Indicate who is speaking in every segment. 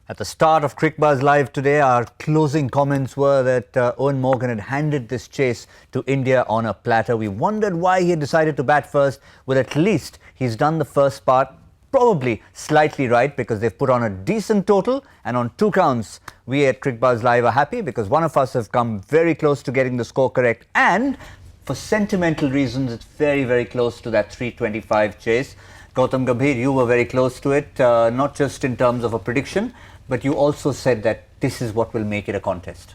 Speaker 1: At the start of Cricbuzz Live today, our closing comments were that Owen Morgan had handed this chase to India on a platter. We wondered why he had decided to bat first. Well, at least he's done the first part probably slightly right because they've put on a decent total, and on 2 counts, we at Cricbuzz Live are happy because one of us have come very close to getting the score correct, and for sentimental reasons, it's very, very close to that 325 chase. Gautam Bhimani, you were very close to it, not just in terms of a prediction, but you also said that this is what will make it a contest.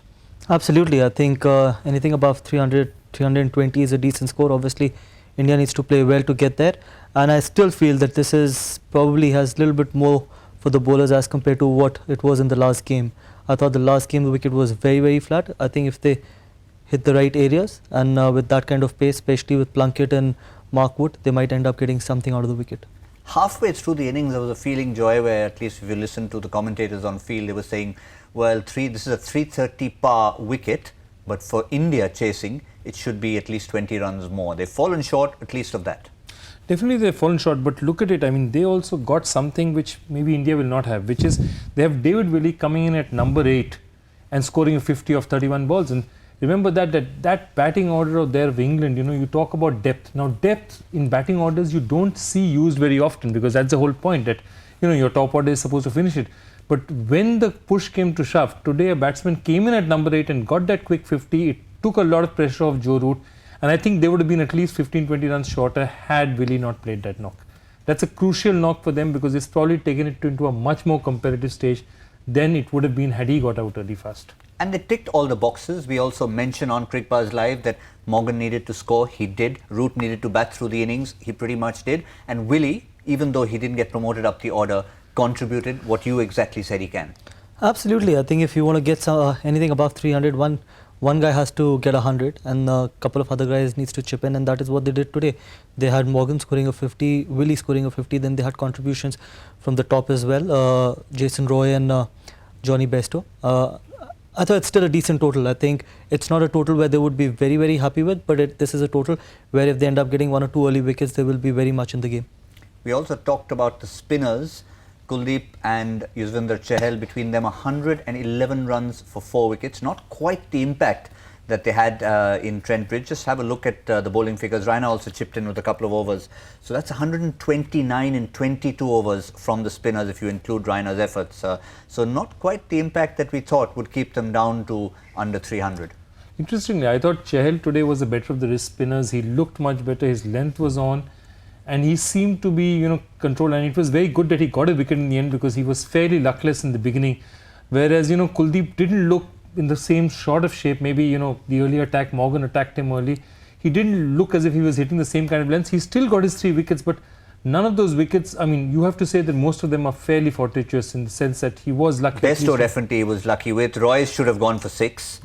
Speaker 2: Absolutely. I think anything above 300, 320 is a decent score. Obviously, India needs to play well to get there. And I still feel that this is probably has a little bit more for the bowlers as compared to what it was in the last game. I thought the last game the wicket was very, very flat. I think if they hit the right areas and with that kind of pace, especially with Plunkett and Mark Wood, they might end up getting something out of the wicket.
Speaker 1: Halfway through the innings, there was a feeling, Joy, where at least if you listen to the commentators on field, they were saying, well, this is a 330 par wicket, but for India chasing, it should be at least 20 runs more. They've fallen short at least of that.
Speaker 3: Definitely they've fallen short, but look at it. I mean, they also got something which maybe India will not have, which is they have David Willey coming in at number 8 and scoring a 50 of 31 balls. And remember that batting order of there of England, you know, you talk about depth. Now, depth in batting orders you don't see used very often because that's the whole point that, you know, your top order is supposed to finish it. But when the push came to shove, today a batsman came in at number 8 and got that quick 50. It took a lot of pressure off Joe Root. And I think they would have been at least 15-20 runs shorter had Willey not played that knock. That's a crucial knock for them because it's probably taken it into a much more competitive stage than it would have been had he got out early fast.
Speaker 1: And they ticked all the boxes. We also mentioned on Cricbuzz Live that Morgan needed to score. He did. Root needed to bat through the innings. He pretty much did. And Willey, even though he didn't get promoted up the order, contributed what you exactly said he can.
Speaker 2: Absolutely. I think if you want to get anything above 300, one guy has to get 100 and a couple of other guys needs to chip in, and that is what they did today. They had Morgan scoring a 50, Willey scoring a 50, then they had contributions from the top as well, Jason Roy and Johnny Bairstow. I thought it's still a decent total. I think it's not a total where they would be very, very happy with, but this is a total where if they end up getting 1 or 2 early wickets, they will be very much in the game.
Speaker 1: We also talked about the spinners, Kuldeep and Yuzvendra Chahal, between them 111 runs for 4 wickets. Not quite the impact that they had in Trent Bridge. Just have a look at the bowling figures. Raina also chipped in with a couple of overs. So that's 129 in 22 overs from the spinners if you include Raina's efforts. So not quite the impact that we thought would keep them down to under 300.
Speaker 3: Interestingly, I thought Chahal today was the better of the wrist spinners. He looked much better. His length was on. And he seemed to be, you know, controlled, and it was very good that he got a wicket in the end because he was fairly luckless in the beginning. Whereas, you know, Kuldeep didn't look in the same sort of shape. Maybe, you know, the earlier attack, Morgan attacked him early. He didn't look as if he was hitting the same kind of lengths. He still got his 3 wickets, but none of those wickets, I mean, you have to say that most of them are fairly fortuitous in the sense that he was lucky.
Speaker 1: Bairstow definitely was lucky with. Royce should have gone for 6.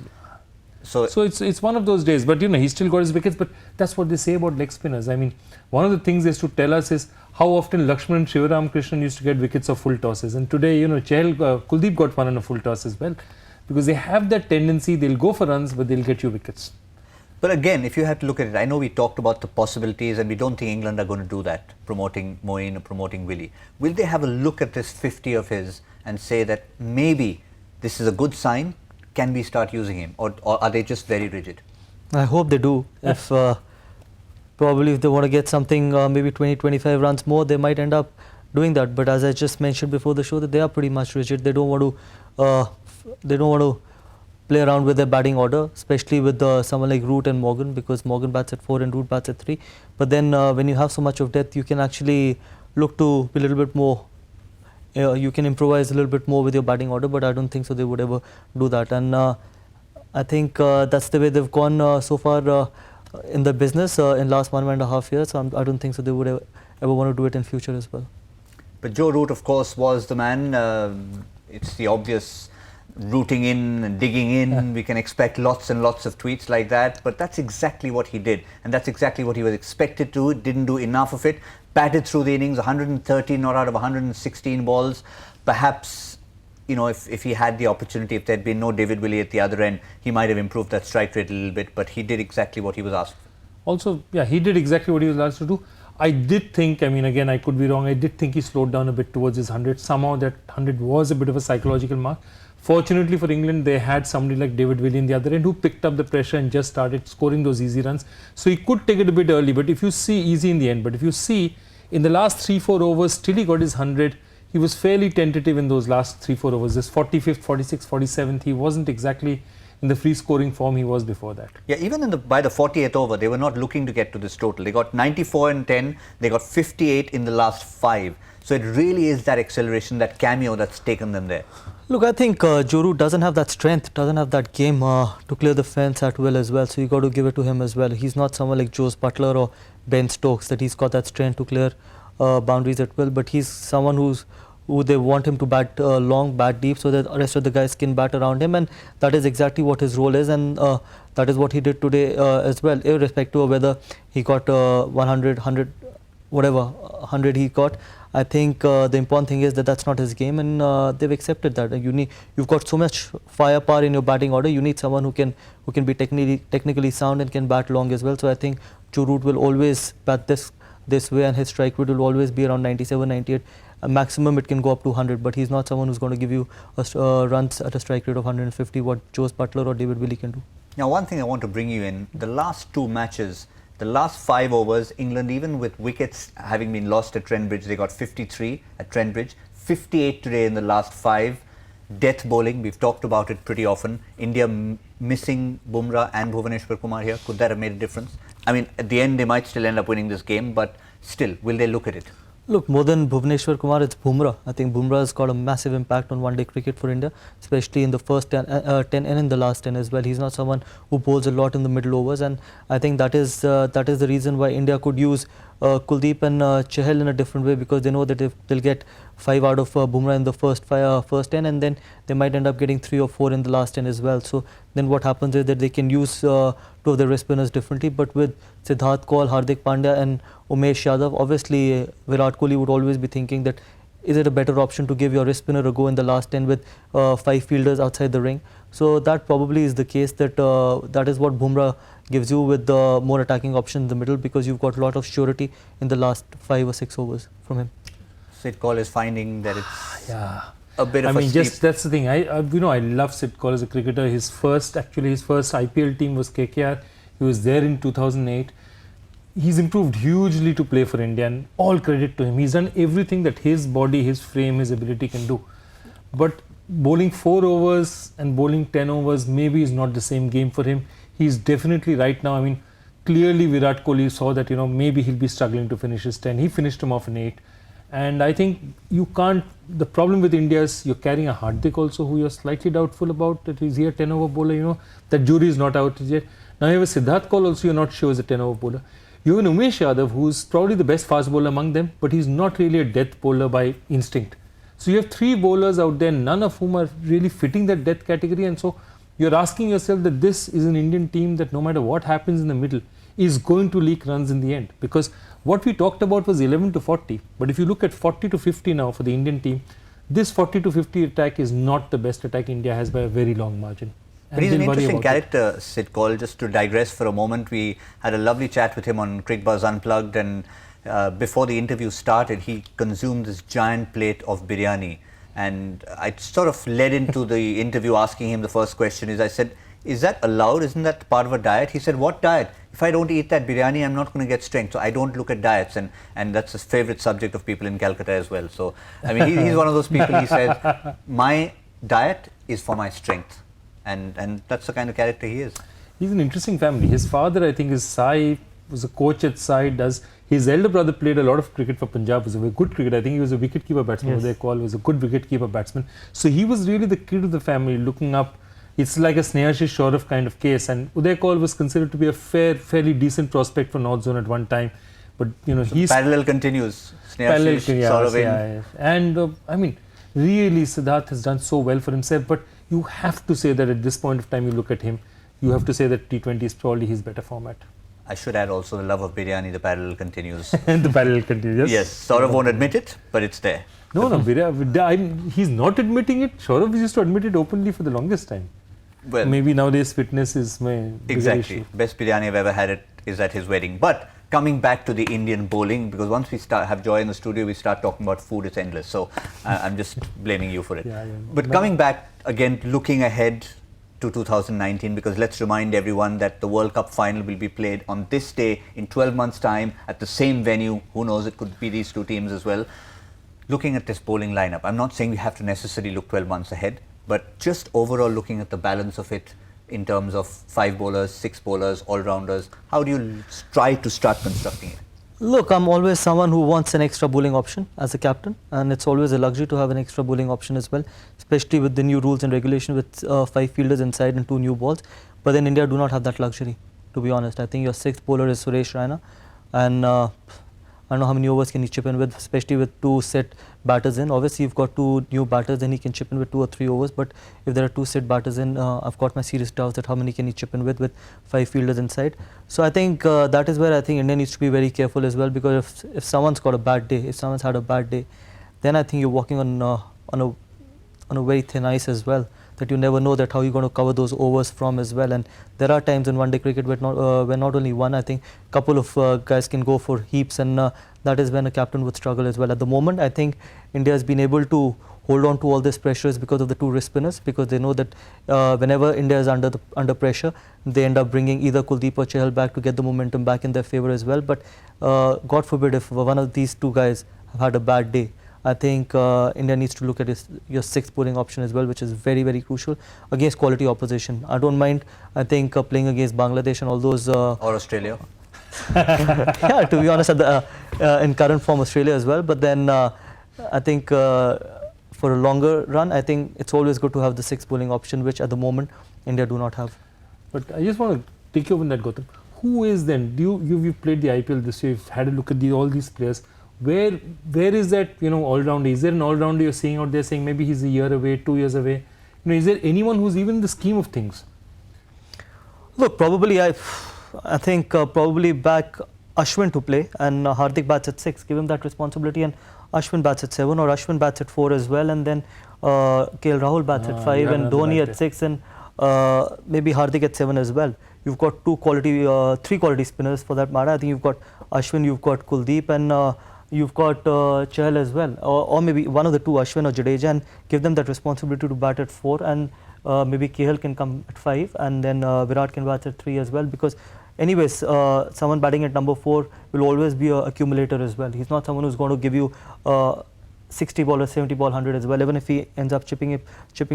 Speaker 3: So it's one of those days, but you know, he still got his wickets, but that's what they say about leg spinners. I mean, one of the things they used to tell us is how often Lakshman and Shivaram Krishnan used to get wickets of full tosses, and today, you know, Kuldeep got one on a full toss as well, because they have that tendency, they'll go for runs, but they'll get you wickets.
Speaker 1: But again, if you had to look at it, I know we talked about the possibilities and we don't think England are going to do that, promoting Moeen or promoting Willey. Will they have a look at this 50 of his and say that maybe this is a good sign? Can we start using him, or are they just very rigid?
Speaker 2: I hope they do. If probably if they want to get something, maybe 20-25 runs more, they might end up doing that. But as I just mentioned before the show, that they are pretty much rigid. They don't want to play around with their batting order, especially with someone like Root and Morgan, because Morgan bats at 4 and Root bats at 3. But then when you have so much of depth, you can actually look to be a little bit more. You can improvise a little bit more with your batting order, but I don't think so they would ever do that. And I think that's the way they've gone so far in the business in last 1.5 years. So I don't think so they would ever want to do it in future as well.
Speaker 1: But Joe Root, of course, was the man. It's the obvious rooting in and digging in. Yeah. We can expect lots and lots of tweets like that, but that's exactly what he did, and that's exactly what he was expected to. Didn't do enough of it. Batted through the innings, 113 not out of 116 balls. Perhaps, you know, if he had the opportunity, if there had been no David Willey at the other end, he might have improved that strike rate a little bit, but he did exactly what he was asked for.
Speaker 3: Also, yeah, he did exactly what he was asked to do. I did think, I mean, again, I could be wrong, I did think he slowed down a bit towards his 100. Somehow that 100 was a bit of a psychological mark. Fortunately for England, they had somebody like David Willey in the other end who picked up the pressure and just started scoring those easy runs. So he could take it a bit early, but if you see, easy in the end, but if you see, in the last 3-4 overs, still he got his 100. He was fairly tentative in those last 3-4 overs. This 45th, 46th, 47th, he wasn't exactly in the free scoring form he was before that.
Speaker 1: Yeah, even in by the 40th over, they were not looking to get to this total. They got 94 in 10, they got 58 in the last 5. So it really is that acceleration, that cameo that's taken them there.
Speaker 2: Look, I think Joe Root doesn't have that strength, doesn't have that game to clear the fence at will as well. So you got to give it to him as well. He's not someone like Joe Butler or Ben Stokes that he's got that strength to clear boundaries at will. But he's someone who they want him to bat long, bat deep, so that the rest of the guys can bat around him, and that is exactly what his role is, and that is what he did today as well, irrespective of whether he got 100, 100, whatever 100 he got. I think the important thing is that that's not his game, and they've accepted that. You've got so much firepower in your batting order. You need someone who can be technically sound and can bat long as well. So I think Joe Root will always bat this way, and his strike rate will always be around 97, 98. Maximum it can go up to 100, but he's not someone who's going to give you runs at a strike rate of 150, what Joe Butler or David Willey can do.
Speaker 1: Now, one thing I want to bring you in, the last 2 matches, the last 5 overs, England, even with wickets having been lost at Trent Bridge, they got 53 at Trent Bridge, 58 today in the last 5. Death bowling, we've talked about it pretty often. India missing Bumrah and Bhuvaneshwar Kumar here, could that have made a difference? I mean, at the end they might still end up winning this game, but still, will they look at it?
Speaker 2: Look, more than Bhuvaneshwar Kumar, it's Bumrah. I think Bumrah has got a massive impact on one-day cricket for India, especially in the first 10 and in the last 10 as well. He's not someone who bowls a lot in the middle overs, and I think that is the reason why India could use Kuldeep and Chahal in a different way, because they know that if they'll get 5 out of Bumrah in the first 10, and then they might end up getting 3 or 4 in the last 10 as well. So then what happens is that they can use 2 of the wrist spinners differently, but with Siddharth Kaul, Hardik Pandya and Umesh Yadav, obviously Virat Kohli would always be thinking that is it a better option to give your wrist spinner a go in the last 10 with 5 fielders outside the ring. So that probably is the case, that that is what Bumrah gives you with the more attacking option in the middle, because you've got a lot of surety in the last 5 or 6 overs from him.
Speaker 1: Sid Kaul is finding that it's
Speaker 3: a
Speaker 1: bit of a
Speaker 3: just that's the thing. I love Sid Kaul as a cricketer. His first IPL team was KKR. He was there in 2008. He's improved hugely to play for India, and all credit to him. He's done everything that his body, his frame, his ability can do. But bowling 4 overs and bowling 10 overs maybe is not the same game for him. He's definitely right now, I mean, clearly Virat Kohli saw that, maybe he'll be struggling to finish his 10. He finished him off in 8. And I think you can't, the problem with India is you're carrying a Hardik also, who you're slightly doubtful about, that he's here 10 over bowler, that jury is not out yet. Now you have a Siddharth Kaul also, you're not sure is a 10 over bowler. You have an Umesh Yadav, who's probably the best fast bowler among them, but he's not really a death bowler by instinct. So you have 3 bowlers out there, none of whom are really fitting that death category, and so you're asking yourself that this is an Indian team that no matter what happens in the middle is going to leak runs in the end, because what we talked about was 11 to 40, but if you look at 40 to 50 now for the Indian team, this 40 to 50 attack is not the best attack India has by a very long margin.
Speaker 1: But he's an interesting character, Sid Kaul. Just to digress for a moment, we had a lovely chat with him on Cricbuzz Unplugged, and before the interview started, he consumed this giant plate of biryani. And I sort of led into the interview asking him the first question is, I said, is that allowed? Isn't that part of a diet? He said, what diet? If I don't eat that biryani, I'm not going to get strength. So I don't look at diets. And that's a favorite subject of people in Calcutta as well. So, I mean, he's one of those people, he said, my diet is for my strength. And that's the kind of character he is.
Speaker 3: He's an interesting family. His father, I think, is Sai, was a coach at Sai. His elder brother played a lot of cricket for Punjab, was a very good cricketer. I think he was a wicketkeeper batsman. Yes. Kaul was a good wicketkeeper batsman. So he was really the kid of the family, looking up. It's like a Snehashish Saurav kind of case. And Uday Kaul was considered to be a fairly decent prospect for North Zone at one time. But, he's...
Speaker 1: Parallel continues. Snehashish, Saurav.
Speaker 3: Yeah. And, I mean, really, Siddharth has done so well for himself. But you have to say that at this point of time, you look at him, you have to say that T20 is probably his better format.
Speaker 1: I should add also the love of biryani, the parallel continues.
Speaker 3: And the parallel continues.
Speaker 1: Yes, Saurav won't admit it, but it's there.
Speaker 3: No, he's not admitting it. Saurav used to admit it openly for the longest time.
Speaker 1: Well,
Speaker 3: maybe nowadays fitness is my
Speaker 1: exactly. Best biryani I've ever had is at his wedding. But coming back to the Indian bowling, because once we have Joy in the studio, we start talking about food, it's endless. So I'm just blaming you for it. But coming back again, looking ahead to 2019, because let's remind everyone that the World Cup final will be played on this day in 12 months' time at the same venue. Who knows, it could be these two teams as well. Looking at this bowling lineup, I'm not saying we have to necessarily look 12 months ahead, but just overall looking at the balance of it in terms of 5 bowlers, 6 bowlers, all-rounders, how do you try to start constructing it?
Speaker 2: Look, I'm always someone who wants an extra bowling option as a captain, and it's always a luxury to have an extra bowling option as well, especially with the new rules and regulation with 5 fielders inside and 2 new balls. But then India do not have that luxury, to be honest. I think your 6th bowler is Suresh Raina, and I don't know how many overs can he chip in with, especially with 2 set batters in. Obviously, you've got 2 new batters, then he can chip in with 2 or 3 overs. But if there are 2 set batters in, I've got my serious doubts that how many can he chip in with 5 fielders inside. So I think that is where I think India needs to be very careful as well, because if someone's got a bad day, if someone's had a bad day, then I think you're walking on a very thin ice as well, that you never know that how you're going to cover those overs from as well. And there are times in one-day cricket where not only one, I think couple of guys can go for heaps, and that is when a captain would struggle as well. At the moment, I think India has been able to hold on to all this pressures because of the 2 wrist spinners, because they know that whenever India is under pressure, they end up bringing either Kuldeep or Chahal back to get the momentum back in their favour as well. But God forbid if one of these 2 guys have had a bad day, I think India needs to look at your 6th bowling option as well, which is very, very crucial against quality opposition. I don't mind, I think, playing against Bangladesh and all those.
Speaker 1: Or Australia.
Speaker 2: Yeah, to be honest, in current form, Australia as well. But then I think for a longer run, I think it's always good to have the 6th bowling option, which at the moment India do not have.
Speaker 3: But I just want to take you up on that, Gautam. Who is then? You've played the IPL this year. You've had a look at all these players. Where is that all-rounder? Is there an all-rounder you're seeing out there saying maybe he's a year away, 2 years away? Is there anyone who's even in the scheme of things?
Speaker 2: Look, probably I think probably back Ashwin to play, and Hardik bats at 6. Give him that responsibility, and Ashwin bats at 7, or Ashwin bats at 4 as well, and then KL Rahul bats at 5, and Dhoni at 6, and maybe Hardik at 7 as well. You've got 3 quality spinners for that matter. I think you've got Ashwin, you've got Kuldeep, and you've got Chahal as well, or maybe one of the 2, Ashwin or Jadeja, and give them that responsibility to bat at 4, and maybe KL can come at 5, and then Virat can bat at 3 as well, because anyways, someone batting at number 4 will always be an accumulator as well. He's not someone who's going to give you 60 ball or 70 ball 100 as well. Even if he ends up chipping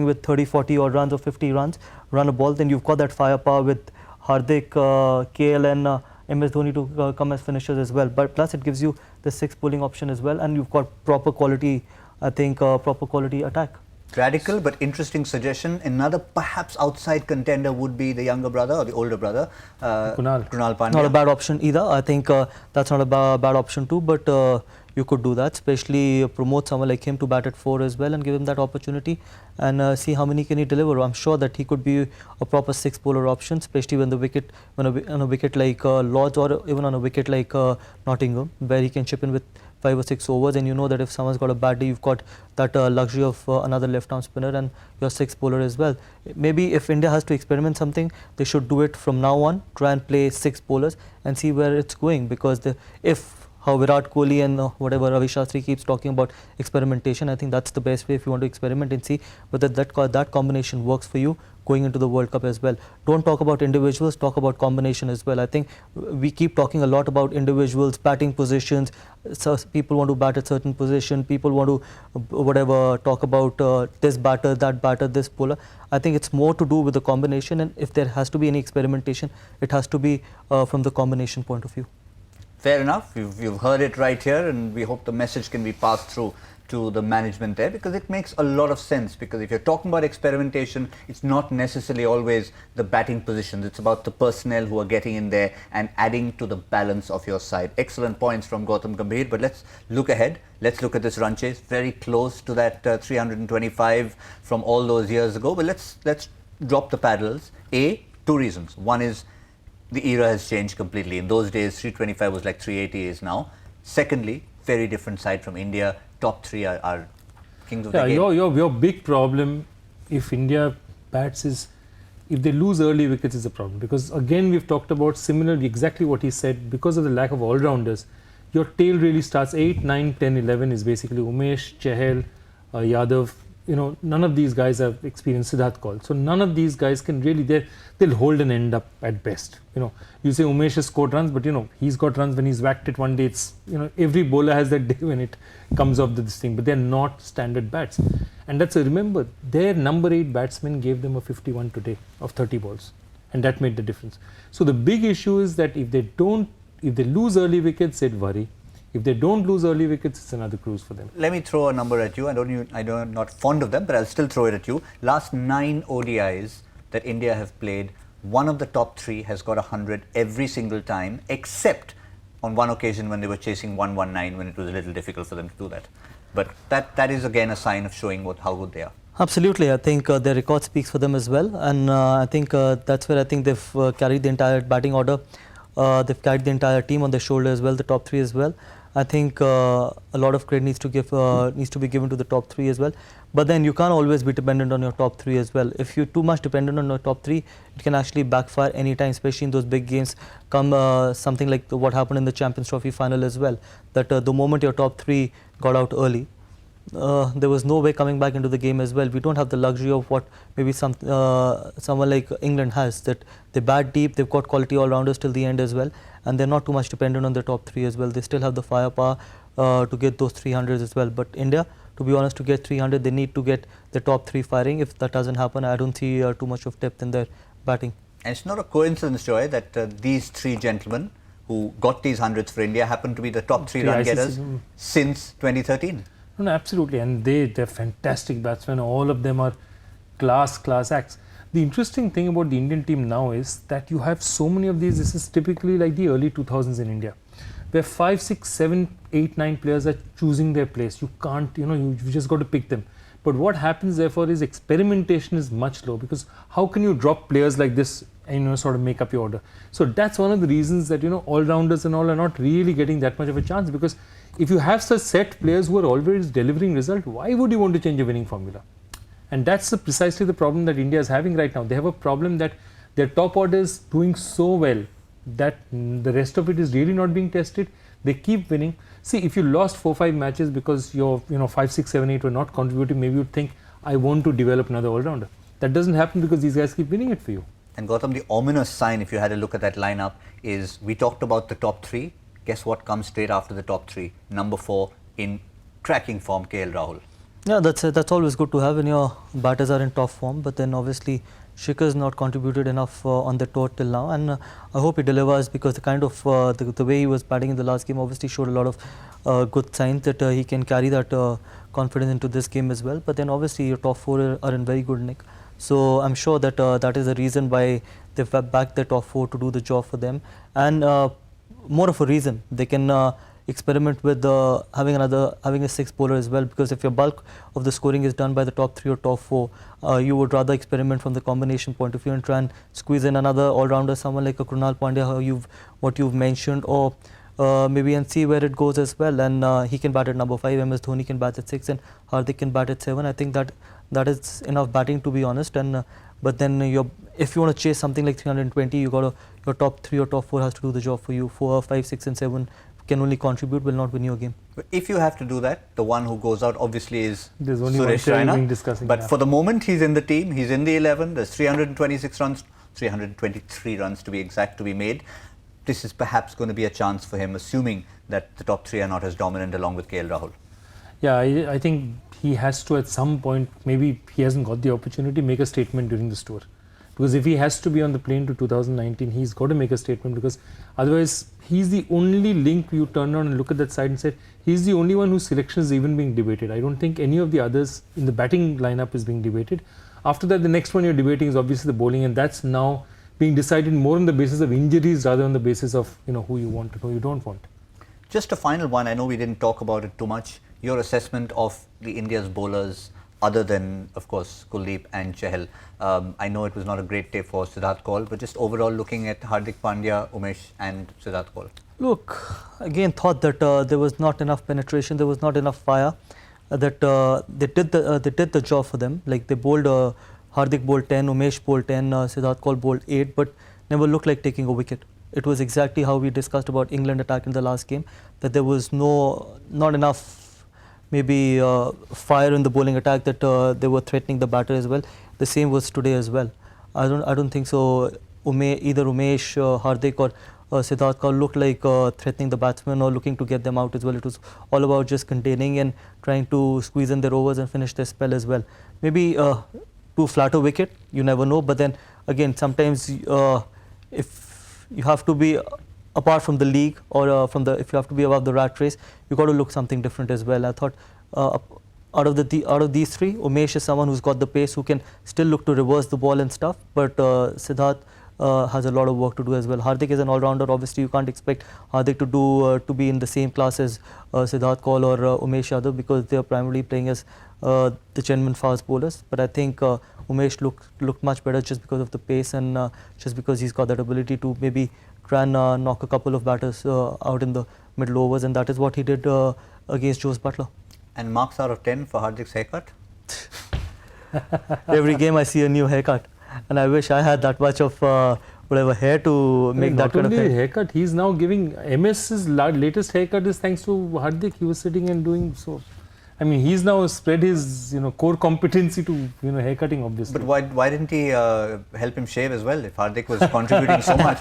Speaker 2: with 30, 40 odd runs or 50 runs, run a ball, then you've got that firepower with Hardik, KL and MS Dhoni to come as finishers as well. But plus it gives you the 6th bowling option as well, and you've got proper quality, I think, proper quality attack.
Speaker 1: Radical but interesting suggestion. Another perhaps outside contender would be the younger brother or the older brother, Krunal Pandya.
Speaker 2: Not a bad option either. I think that's not a bad option too, but you could do that, especially promote someone like him to bat at 4 as well and give him that opportunity and see how many can he deliver. I'm sure that he could be a proper 6th bowler option, especially when on a wicket like Lords, or even on a wicket like Nottingham, where he can chip in with 5 or 6 overs, and you know that if someone's got a bad day, you've got that luxury of another left-arm spinner and your 6th bowler as well. Maybe if India has to experiment something, they should do it from now on, try and play 6 bowlers and see where it's going, because how Virat Kohli and whatever Ravi Shastri keeps talking about experimentation, I think that's the best way if you want to experiment and see whether that combination works for you going into the World Cup as well. Don't talk about individuals, talk about combination as well. I think we keep talking a lot about individuals, batting positions. So people want to bat at certain position, people want to talk about this batter, that batter, this bowler. I think it's more to do with the combination, and if there has to be any experimentation, it has to be from the combination point of view.
Speaker 1: Fair enough. You've heard it right here, and we hope the message can be passed through to the management there, because it makes a lot of sense. Because if you're talking about experimentation, it's not necessarily always the batting positions. It's about the personnel who are getting in there and adding to the balance of your side. Excellent points from Gautam Gambhir. But let's look ahead. Let's look at this run chase. Very close to that 325 from all those years ago. But let's drop the paddles. Two reasons. One is the era has changed completely. In those days, 325 was like 380 is now. Secondly, very different side from India. Top 3 are kings of the game.
Speaker 3: Your big problem if India bats is if they lose early wickets is a problem, because again we've talked about similarly exactly what he said. Because of the lack of all-rounders, your tail really starts 8, 9, 10, 11 is basically Umesh, Chahal, Yadav. You know, none of these guys have experienced Siddharth Kaul. So none of these guys can really, they'll hold and end up at best. You know, you say Umesh has scored runs, but you know, he's got runs when he's whacked it one day. It's, you know, every bowler has that day when it comes off this thing, but they're not standard bats. And that's, remember, their number 8 batsman gave them a 51 today of 30 balls. And that made the difference. So the big issue is that if they lose early wickets, they'd worry. If they don't lose early wickets, it's another cruise for them.
Speaker 1: Let me throw a number at you. I'm not fond of them, but I'll still throw it at you. Last 9 ODIs that India have played, one of the top 3 has got 100 every single time, except on one occasion when they were chasing 119, when it was a little difficult for them to do that. But that is again a sign of showing how good they are.
Speaker 2: Absolutely, I think their record speaks for them as well, and I think that's where I think they've carried the entire batting order. They've carried the entire team on their shoulder as well, the top 3 as well. I think a lot of credit needs to be given to the top 3 as well. But then you can't always be dependent on your top 3 as well. If you're too much dependent on your top 3, it can actually backfire anytime, especially in those big games. Come something like what happened in the Champions Trophy final as well. That the moment your top 3 got out early, there was no way coming back into the game as well. We don't have the luxury of what maybe someone like England has, that they bat deep, they've got quality all-rounders till the end as well, and they're not too much dependent on their top 3 as well. They still have the firepower to get those 300s as well. But India, to be honest, to get 300, they need to get the top 3 firing. If that doesn't happen, I don't see too much of depth in their batting. And
Speaker 1: it's not a coincidence, Joy, that these 3 gentlemen who got these hundreds for India happen to be the top 3 run getters since 2013.
Speaker 3: No, absolutely, and they're fantastic batsmen. All of them are class acts. The interesting thing about the Indian team now is that you have so many of these. This is typically like the early 2000s in India, where 5, 6, 7, 8, 9 players are choosing their place. You can't, you've just got to pick them. But what happens therefore is experimentation is much low, because how can you drop players like this and sort of make up your order? So that's one of the reasons that all-rounders and all are not really getting that much of a chance, because if you have such set players who are always delivering result, why would you want to change a winning formula? And that's precisely the problem that India is having right now. They have a problem that their top order is doing so well that the rest of it is really not being tested. They keep winning. See, if you lost 4, 5 matches because your 5, 6, 7, 8 were not contributing, maybe you'd think, I want to develop another all-rounder. That doesn't happen because these guys keep winning it for you.
Speaker 1: And Gautam, the ominous sign, if you had a look at that lineup, is we talked about the top 3. Guess what comes straight after the top 3? Number 4 in cracking form, KL Rahul.
Speaker 2: Yeah, that's always good to have when your batters are in top form. But then obviously Shikhar's not contributed enough on the tour till now, and I hope he delivers, because the kind of the way he was batting in the last game obviously showed a lot of good signs that he can carry that confidence into this game as well. But then obviously your top 4 are in very good nick. So I'm sure that that is the reason why they've backed the top 4 to do the job for them, and more of a reason they can experiment with having a 6th bowler as well, because if your bulk of the scoring is done by the top 3 or top 4, you would rather experiment from the combination point of view and try and squeeze in another all-rounder, someone like a Krunal Pandya, what you've mentioned, or maybe, and see where it goes as well. And he can bat at number 5, MS Dhoni can bat at 6, and Hardik can bat at 7. I think that is enough batting, to be honest. And but then if you want to chase something like 320, your top 3 or top 4 has to do the job for you. 4, 5, 6 and 7 can only contribute, will not win your game.
Speaker 1: But if you have to do that, the one who goes out obviously is
Speaker 3: There's only
Speaker 1: Suresh
Speaker 3: one
Speaker 1: Raina.
Speaker 3: discussing.
Speaker 1: But for the moment, he's in the team, he's in the 11. There's 326 runs, 323 runs to be exact, to be made. This is perhaps going to be a chance for him, assuming that the top 3 are not as dominant along with KL Rahul.
Speaker 3: Yeah, I think he has to at some point, maybe he hasn't got the opportunity, make a statement during this tour. Because if he has to be on the plane to 2019, he's got to make a statement, because otherwise he's the only link you turn on and look at that side and say, he's the only one whose selection is even being debated. I don't think any of the others in the batting lineup is being debated. After that, the next one you're debating is obviously the bowling, and that's now being decided more on the basis of injuries rather on the basis of who you want and who you don't want.
Speaker 1: Just a final one, I know we didn't talk about it too much. Your assessment of the India's bowlers, other than, of course, Kuldeep and Chahal. I know it was not a great day for Siddharth Kaul, but just overall looking at Hardik Pandya, Umesh and Siddharth Kaul.
Speaker 2: Look, again, thought that there was not enough penetration, there was not enough fire, that they did the job for them. Like they bowled Hardik bowled 10, Umesh bowled 10, Siddharth Kaul bowled 8, but never looked like taking a wicket. It was exactly how we discussed about England attack in the last game, that there was not enough maybe fire in the bowling attack, that they were threatening the batter as well. The same was today as well. I don't think so. Either Umesh, Hardik or Siddharth Kaul looked like threatening the batsmen or looking to get them out as well. It was all about just containing and trying to squeeze in their overs and finish their spell as well. Maybe too flat a wicket, you never know. But then again, sometimes if you have to be apart from the league or if you have to be above the rat race, you got to look something different as well. I thought out of these three, Umesh is someone who's got the pace, who can still look to reverse the ball and stuff. But Siddharth has a lot of work to do as well. Hardik is an all-rounder. Obviously, you can't expect Hardik to be in the same class as Siddharth Kaul or Umesh Yadav, because they are primarily playing as the genuine fast bowlers. But I think Umesh looked much better just because of the pace and just because he's got that ability to maybe try and knock a couple of batters out in the middle overs, and that is what he did against Jose Butler.
Speaker 1: And marks out of 10 for Hardik's haircut?
Speaker 2: Every game I see a new haircut, and I wish I had that much of whatever hair to make that kind of hair.
Speaker 3: Not only haircut, he's now giving MS's latest haircut is thanks to Hardik. He was sitting and doing so. I mean, he's now spread his core competency to haircutting, obviously.
Speaker 1: But why didn't he help him shave as well? If Hardik was contributing so much,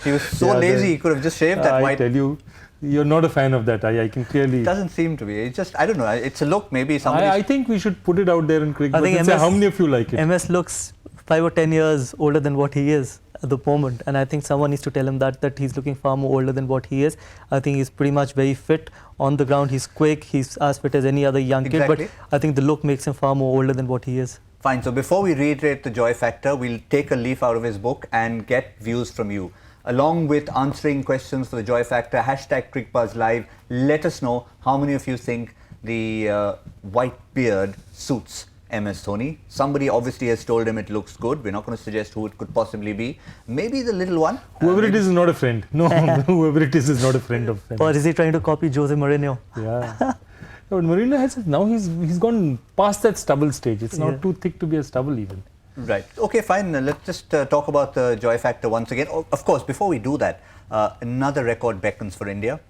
Speaker 1: he was so lazy. He could have just shaved that.
Speaker 3: I tell you, you're not a fan of that. I can clearly.
Speaker 1: It doesn't seem to be. It's just, I don't know. It's a look. Maybe somebody.
Speaker 3: I think we should put it out there in Cricbuzz and say how many of you like it.
Speaker 2: MS looks 5 or 10 years older than what he is at the moment, and I think someone needs to tell him that he's looking far more older than what he is. I think he's pretty much very fit on the ground. He's quick. He's as fit as any other young kid. But I think the look makes him far more older than what he is.
Speaker 1: Fine. So before we reiterate the joy factor, we'll take a leaf out of his book and get views from you. Along with answering questions for the joy factor, hashtag Cricbuzz Live. Let us know how many of you think the white beard suits MS Dhoni. Somebody obviously has told him it looks good. We're not going to suggest who it could possibly be. Maybe the little one.
Speaker 3: Whoever it is not a friend. No, whoever it is not a friend of MS.
Speaker 2: Or is he trying to copy Jose Mourinho?
Speaker 3: Yeah. But Mourinho has now he's gone past that stubble stage. It's not too thick to be a stubble even.
Speaker 1: Right. Okay, fine. Let's just talk about the joy factor once again. Oh, of course, before we do that, another record beckons for India.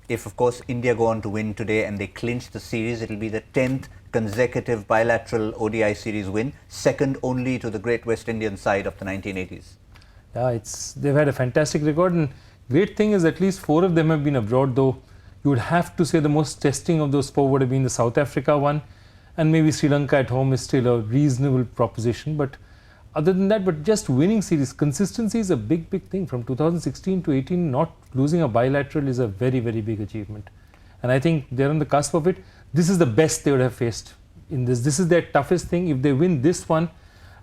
Speaker 1: If, of course, India go on to win today and they clinch the series, it will be the 10th consecutive bilateral ODI series win, second only to the great West Indian side of the 1980s.
Speaker 3: Yeah, they've had a fantastic record, and great thing is at least 4 of them have been abroad, though you would have to say the most testing of those 4 would have been the South Africa one, and maybe Sri Lanka at home is still a reasonable proposition. But other than that, but just winning series, consistency is a big thing. From 2016 to 18, not losing a bilateral is a very, very big achievement. And I think they're on the cusp of it. This is the best they would have faced in this. This is their toughest thing. If they win this one,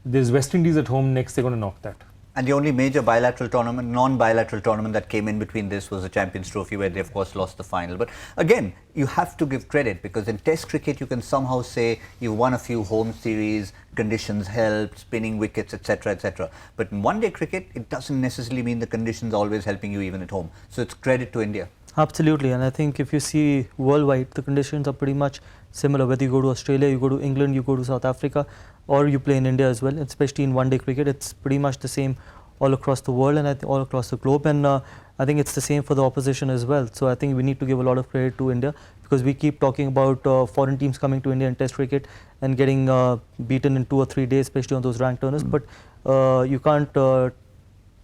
Speaker 3: there's West Indies at home next, they're going to knock that.
Speaker 1: And the only major bilateral tournament, non-bilateral tournament that came in between this was the Champions Trophy, where they of course lost the final. But again, you have to give credit, because in Test cricket you can somehow say you won a few home series, conditions helped, spinning wickets, etc., etc. But in one-day cricket, it doesn't necessarily mean the conditions are always helping you even at home. So it's credit to India.
Speaker 2: Absolutely, and I think if you see worldwide, the conditions are pretty much similar. Whether you go to Australia, you go to England, you go to South Africa, or you play in India as well, especially in one-day cricket, it's pretty much the same all across the world and I think all across the globe. And I think it's the same for the opposition as well. So I think we need to give a lot of credit to India, because we keep talking about foreign teams coming to India in Test cricket and getting beaten in 2 or 3 days, especially on those ranked turners. But you can't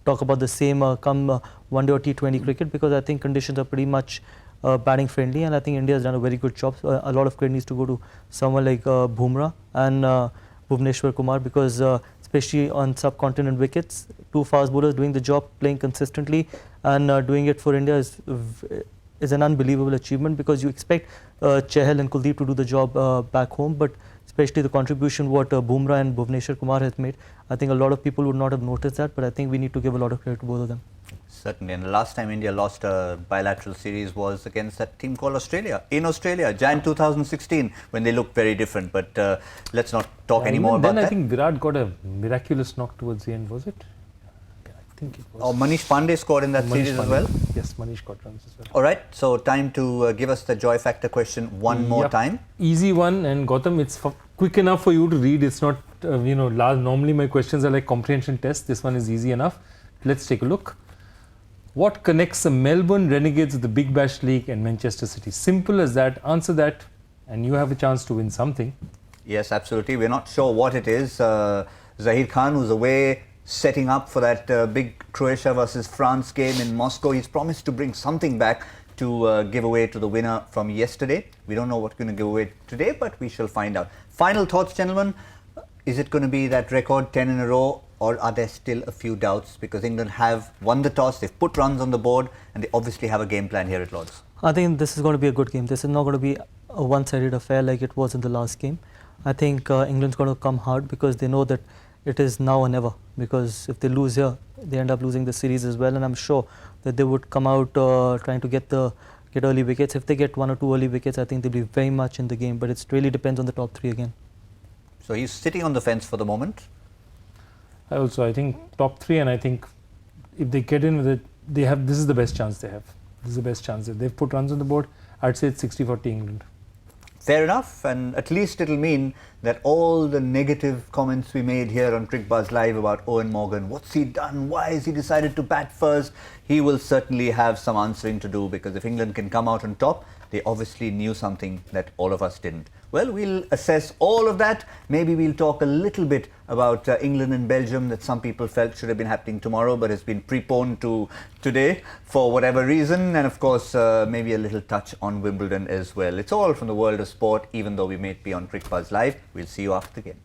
Speaker 2: talk about the same come one-day or T20 cricket, because I think conditions are pretty much batting friendly, and I think India has done a very good job. So a lot of credit needs to go to someone like Bumrah and Bhuvneshwar Kumar, because especially on subcontinent wickets, 2 fast bowlers doing the job, playing consistently, and doing it for India is an unbelievable achievement, because you expect Chahal and Kuldeep to do the job back home, but especially the contribution what Bumrah and Bhuvneshwar Kumar has made, I think a lot of people would not have noticed that, but I think we need to give a lot of credit to both of them.
Speaker 1: Certainly, and the last time India lost a bilateral series was against that team called Australia, in Australia, Jan 2016, when they looked very different. But let's not talk any more about that.
Speaker 3: Then I think Virat got a miraculous knock towards the end, was it? Yeah, I think it was.
Speaker 1: Oh, Manish Pandey scored in that series as well?
Speaker 3: Yes, Manish got runs as well.
Speaker 1: All right, so time to give us the joy factor question one more time.
Speaker 3: Easy one, and Gautam, it's quick enough for you to read. It's not normally my questions are like comprehension tests. This one is easy enough. Let's take a look. What connects the Melbourne Renegades of the Big Bash League and Manchester City? Simple as that. Answer that and you have a chance to win something.
Speaker 1: Yes, absolutely. We're not sure what it is. Zahir Khan, who's away setting up for that big Croatia versus France game in Moscow, he's promised to bring something back to give away to the winner from yesterday. We don't know what we're going to give away today, but we shall find out. Final thoughts, gentlemen. Is it going to be that record 10 in a row, or are there still a few doubts? Because England have won the toss, they've put runs on the board, and they obviously have a game plan here at Lord's.
Speaker 2: I think this is going to be a good game. This is not going to be a one-sided affair like it was in the last game. I think England's going to come hard because they know that it is now or never. Because if they lose here, they end up losing the series as well. And I'm sure that they would come out trying to get early wickets. If they get 1 or 2 early wickets, I think they'll be very much in the game. But it really depends on the top 3 again.
Speaker 1: So he's sitting on the fence for the moment.
Speaker 3: I think top 3, and I think if they get in with it, this is the best chance they have. This is the best chance. If they've put runs on the board, I'd say it's 60-40 England.
Speaker 1: Fair enough, and at least it'll mean that all the negative comments we made here on Cricbuzz Live about Eoin Morgan, what's he done, why has he decided to bat first, he will certainly have some answering to do, because if England can come out on top, they obviously knew something that all of us didn't. Well, we'll assess all of that. Maybe we'll talk a little bit about England and Belgium that some people felt should have been happening tomorrow but has been preponed to today for whatever reason. And of course, maybe a little touch on Wimbledon as well. It's all from the world of sport, even though we may be on Cricbuzz Live. We'll see you after the game.